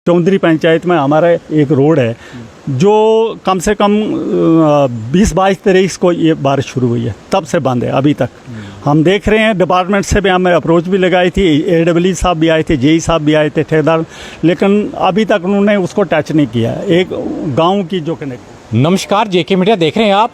चौधरी पंचायत में हमारा एक रोड है जो कम से कम 20-22 को ये बारिश शुरू हुई है, तब से बंद है अभी तक। हम देख रहे हैं, डिपार्टमेंट से भी हमें अप्रोच भी लगाई थी, AWE साहब भी आए थे, JE साहब भी आए थे, ठेकेदार, लेकिन अभी तक उन्होंने उसको टच नहीं किया। एक गांव की जो कनेक्ट। नमस्कार, JK मीडिया देख रहे हैं आप।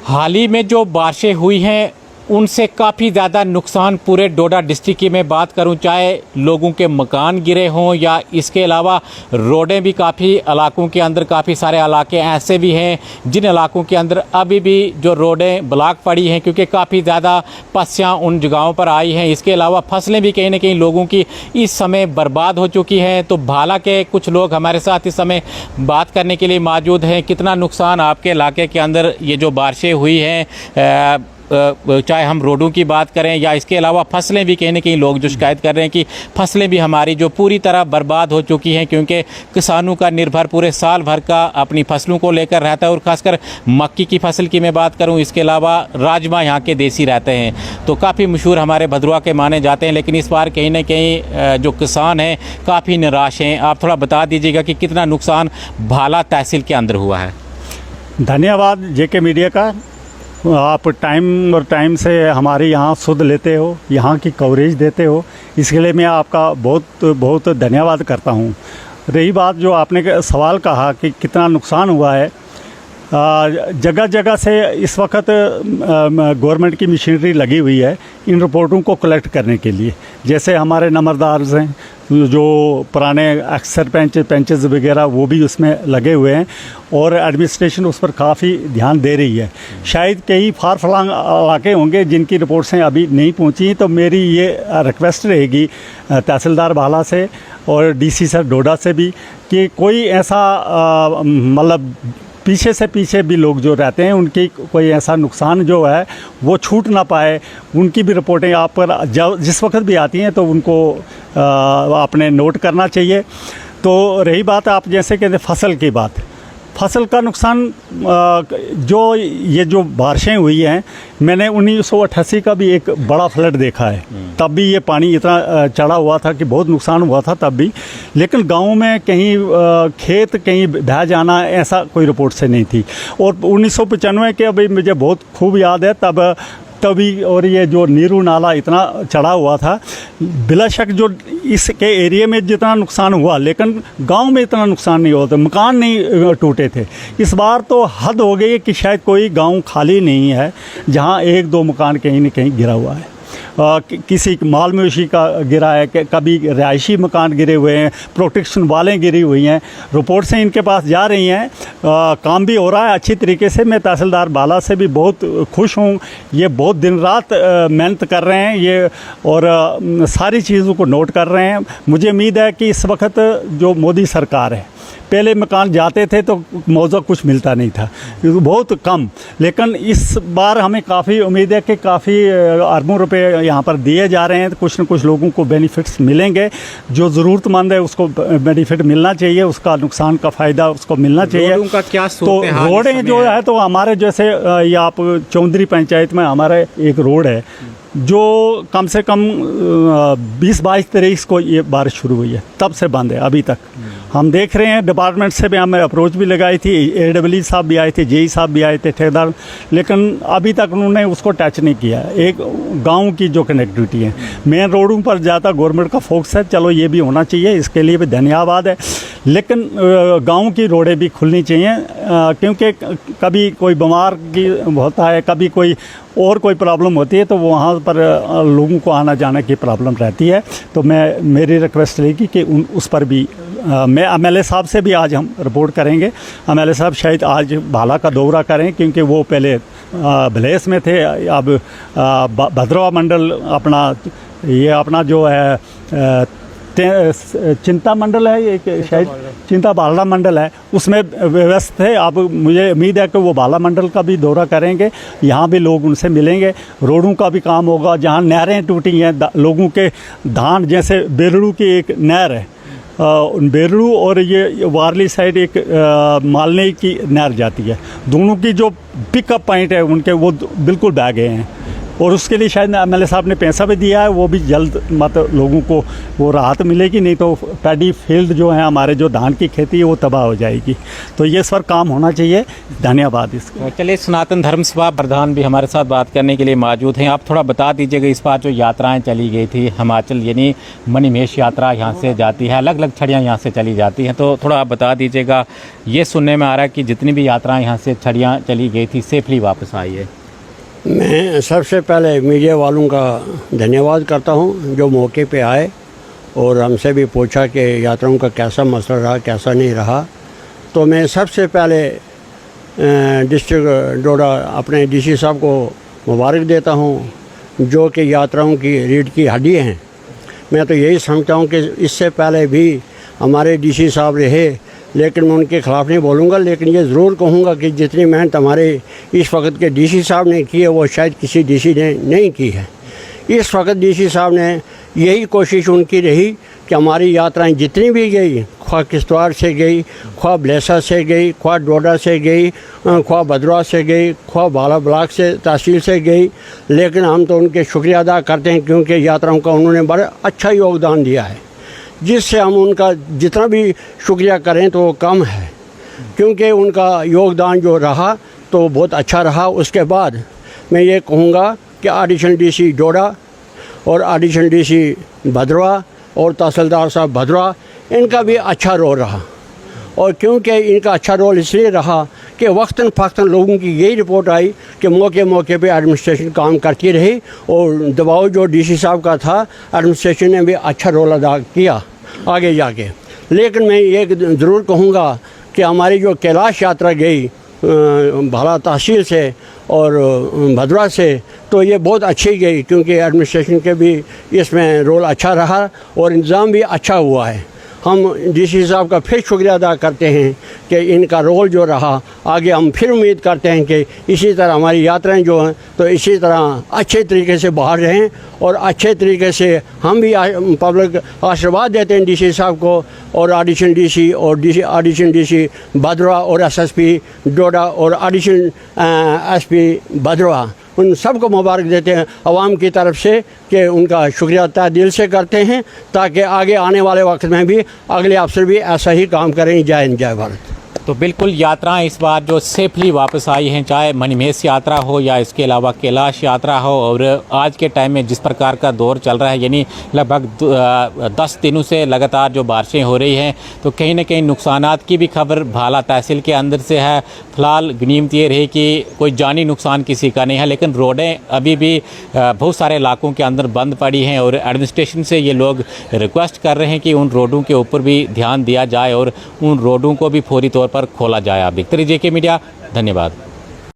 हाल ही में जो बारिशें हुई हैं उनसे काफ़ी ज़्यादा नुकसान पूरे डोडा डिस्ट्रिक्ट की मैं बात करूं, चाहे लोगों के मकान गिरे हों या इसके अलावा रोडें भी काफ़ी इलाकों के अंदर, काफ़ी सारे इलाके ऐसे भी हैं जिन इलाकों के अंदर अभी भी जो रोडें ब्लॉक पड़ी हैं क्योंकि काफ़ी ज़्यादा पस्सियाँ उन जगहों पर आई हैं। इसके अलावा फसलें भी कहीं ना कहीं लोगों की इस समय बर्बाद हो चुकी हैं। तो भाला के कुछ लोग हमारे साथ इस समय बात करने के लिए मौजूद हैं। कितना नुकसान आपके इलाके के अंदर ये जो बारिशें हुई हैं, चाहे हम रोडों की बात करें या इसके अलावा फसलें भी कहीं ना कहीं लोग जो शिकायत कर रहे हैं कि फसलें भी हमारी जो पूरी तरह बर्बाद हो चुकी हैं क्योंकि किसानों का निर्भर पूरे साल भर का अपनी फसलों को लेकर रहता है। और ख़ासकर मक्की की फसल की मैं बात करूं, इसके अलावा राजमा यहाँ के देसी रहते हैं तो काफ़ी मशहूर हमारे भदरवा के माने जाते हैं। लेकिन इस बार कहीं ना कहीं जो किसान हैं काफ़ी निराश हैं। आप थोड़ा बता दीजिएगा कि कितना नुकसान भाला तहसील के अंदर हुआ है। धन्यवाद JK मीडिया का, आप टाइम से हमारे यहाँ शुद्ध लेते हो, यहाँ की कवरेज देते हो, इसके लिए मैं आपका बहुत बहुत धन्यवाद करता हूँ। रही बात जो आपने सवाल कहा कि कितना नुकसान हुआ है, जगह जगह से इस वक्त गवर्नमेंट की मशीनरी लगी हुई है इन रिपोर्टों को कलेक्ट करने के लिए। जैसे हमारे नंबरदार हैं जो पुराने अक्सर पेंचेस वगैरह वो भी उसमें लगे हुए हैं और एडमिनिस्ट्रेशन उस पर काफ़ी ध्यान दे रही है। शायद कई फार फलांग इलाके होंगे जिनकी रिपोर्ट्सें अभी नहीं पहुंची, तो मेरी ये रिक्वेस्ट रहेगी तहसीलदार भाला से और DC सर डोडा से भी कि कोई ऐसा मतलब पीछे भी लोग जो रहते हैं उनकी कोई ऐसा नुकसान जो है वो छूट ना पाए, उनकी भी रिपोर्टें आप पर जिस वक्त भी आती हैं तो उनको आपने नोट करना चाहिए। तो रही बात आप जैसे कहते फसल की बात, फसल का नुकसान जो बारिशें हुई हैं, मैंने 1988 का भी एक बड़ा फ्लड देखा है, तब भी ये पानी इतना चढ़ा हुआ था कि बहुत नुकसान हुआ था तब भी। लेकिन गांव में कहीं खेत कहीं बह जाना ऐसा कोई रिपोर्ट से नहीं थी। और 1995 के अभी मुझे बहुत खूब याद है तभी और ये जो नीरू नाला इतना चढ़ा हुआ था, बिला शक जो इसके एरिया में जितना नुकसान हुआ लेकिन गांव में इतना नुकसान नहीं हुआ था, मकान नहीं टूटे थे। इस बार तो हद हो गई कि शायद कोई गांव खाली नहीं है जहां 1-2 मकान कहीं न कहीं गिरा हुआ है। किसी माल मवेशी का गिरा है, कभी रिहायशी मकान गिरे हुए हैं, प्रोटेक्शन वालें गिरी हुई हैं। रिपोर्ट से इनके पास जा रही हैं, काम भी हो रहा है अच्छी तरीके से। मैं तहसीलदार भाला से भी बहुत खुश हूँ, ये बहुत दिन रात मेहनत कर रहे हैं ये और सारी चीज़ों को नोट कर रहे हैं। मुझे उम्मीद है कि इस वक्त जो मोदी सरकार है, पहले मकान जाते थे तो मुआवजा कुछ मिलता नहीं था, बहुत कम, लेकिन इस बार हमें काफ़ी उम्मीद है कि काफ़ी अरबों रुपए यहाँ पर दिए जा रहे हैं। तो कुछ न कुछ लोगों को बेनिफिट्स मिलेंगे, जो ज़रूरतमंद है उसको बेनिफिट मिलना चाहिए, उसका नुकसान का फ़ायदा उसको मिलना चाहिए। उनका क्या तो रोडें जो है तो हमारे जैसे ये आप चौधरी पंचायत में हमारा एक रोड है जो कम से कम 20-22 को ये बारिश शुरू हुई है, तब से बंद है अभी तक। हम देख रहे हैं, डिपार्टमेंट से भी हमें अप्रोच भी लगाई थी, AWE साहब भी आए थे, JE साहब भी आए थे, ठेकेदार, लेकिन अभी तक उन्होंने उसको टच नहीं किया। एक गांव की जो कनेक्टिविटी है, मेन रोडों पर ज़्यादा गवर्नमेंट का फोकस है, चलो ये भी होना चाहिए, इसके लिए भी धन्यवाद है। लेकिन गांव की रोडें भी खुलनी चाहिए क्योंकि कभी कोई बीमार की होता है, कभी कोई और कोई प्रॉब्लम होती है तो वहाँ पर लोगों को आना जाने की प्रॉब्लम रहती है। तो मेरी रिक्वेस्ट रहेगी कि उस पर भी मैं MLA साहब से भी आज हम रिपोर्ट करेंगे। MLA साहब शायद आज भाला का दौरा करें क्योंकि वो पहले भलेस में थे, अब भदरवा मंडल अपना जो है चिंता मंडल है, एक शायद चिंता बाला मंडल है, उसमें व्यस्त है। अब मुझे उम्मीद है कि वो बाला मंडल का भी दौरा करेंगे, यहाँ भी लोग उनसे मिलेंगे, रोडों का भी काम होगा। जहाँ नहरें टूटी हैं, लोगों के धान, जैसे बेरड़ू की एक नहर है, बेरड़ू और ये वारली साइड एक मालने की नहर जाती है, दोनों की जो पिकअप पॉइंट है उनके वो बिल्कुल बह गए हैं। और उसके लिए शायद MLA साहब ने पैसा भी दिया है, वो भी जल्द मतलब लोगों को वो राहत मिलेगी, नहीं तो पैडी फील्ड जो है हमारे जो धान की खेती है वो तबाह हो जाएगी। तो ये इस पर काम होना चाहिए। धन्यवाद इसका। तो चलिए, सनातन धर्म सभा प्रधान भी हमारे साथ बात करने के लिए मौजूद हैं। आप थोड़ा बता दीजिएगा, इस बार जो यात्राएं चली गई थी हिमाचल, यानी मणिमहेश यात्रा यहाँ से जाती है, अलग अलग छड़ियाँ यहाँ से चली जाती हैं, तो थोड़ा आप बता दीजिएगा। ये सुनने में आ रहा है कि जितनी भी यात्राएं यहाँ से छड़ियाँ चली गई थी सेफली वापस आई है। मैं सबसे पहले मीडिया वालों का धन्यवाद करता हूं जो मौके पे आए और हमसे भी पूछा कि यात्राओं का कैसा मसला रहा, कैसा नहीं रहा। तो मैं सबसे पहले डिस्ट्रिक्ट डोडा अपने DC साहब को मुबारक देता हूं जो कि यात्राओं की रीढ़ की हड्डी हैं। मैं तो यही समझता हूं कि इससे पहले भी हमारे DC साहब रहे, लेकिन मैं उनके ख़िलाफ़ नहीं बोलूँगा, लेकिन ये ज़रूर कहूँगा कि जितनी मेहनत हमारे इस वक्त के DC साहब ने की है वो शायद किसी DC ने नहीं की है। इस वक्त DC साहब ने यही कोशिश उनकी रही कि हमारी यात्राएं जितनी भी गई, ख्वाह किश्तवाड़ से गई, ख्वाह ब्लेसा से गई, ख्वाह डोडा से गई, ख्वाह भद्रवाह से गई, ख्वाह बाला ब्लॉक से तहसील से गई, लेकिन हम तो उनके शुक्रिया अदा करते हैं क्योंकि यात्राओं का उन्होंने बड़ा अच्छा योगदान दिया है, जिससे हम उनका जितना भी शुक्रिया करें तो वो कम है, क्योंकि उनका योगदान जो रहा तो बहुत अच्छा रहा। उसके बाद मैं ये कहूँगा कि एडिशनल DC डोडा और एडिशनल DC भद्रवाह और तहसीलदार साहब भद्रवाह, इनका भी अच्छा रोल रहा। और क्योंकि इनका अच्छा रोल इसलिए रहा कि वक्तन फ़क्तन लोगों की यही रिपोर्ट आई कि मौके मौके पे एडमिनिस्ट्रेशन काम करती रही और दबाव जो DC साहब का था एडमिनिस्ट्रेशन ने भी अच्छा रोल अदा किया आगे जाके। लेकिन मैं ये ज़रूर कहूँगा कि हमारी जो कैलाश यात्रा गई भाला तहसील से और भद्रवाह से, तो ये बहुत अच्छी गई क्योंकि एडमिनिस्ट्रेशन के भी इसमें रोल अच्छा रहा और इंतज़ाम भी अच्छा हुआ है। हम DC साहब का फिर शुक्रिया अदा करते हैं कि इनका रोल जो रहा, आगे हम फिर उम्मीद करते हैं कि इसी तरह हमारी यात्राएं जो हैं तो इसी तरह अच्छे तरीके से बाहर रहें और अच्छे तरीके से हम भी पब्लिक आशीर्वाद देते हैं DC साहब को और एडिशनल DC और एडिशनल DC भद्रवाह और SSP डोडा और एडिशनल SP भद्रवाह, उन सबको मुबारक देते हैं आवाम की तरफ से कि उनका शुक्रिया तहे दिल से करते हैं ताकि आगे आने वाले वक्त में भी अगले अफसर भी ऐसा ही काम करें। जय हिंद, जय भारत। तो बिल्कुल यात्राएं इस बार जो सेफली वापस आई हैं, चाहे मणिमहेश यात्रा हो या इसके अलावा कैलाश यात्रा हो, और आज के टाइम में जिस प्रकार का दौर चल रहा है, यानी लगभग 10 दिनों से लगातार जो बारिशें हो रही हैं, तो कहीं ना कहीं नुकसानात की भी खबर भाला तहसील के अंदर से है। फ़िलहाल गनीमत ये रही कि कोई जानी नुकसान किसी का नहीं है, लेकिन रोडें अभी भी बहुत सारे इलाकों के अंदर बंद पड़ी हैं और एडमिनिस्ट्रेशन से ये लोग रिक्वेस्ट कर रहे हैं कि उन रोडों के ऊपर भी ध्यान दिया जाए और उन रोडों को भी फौरी तौर पर खोला जाए। बिकतरी JK मीडिया, धन्यवाद।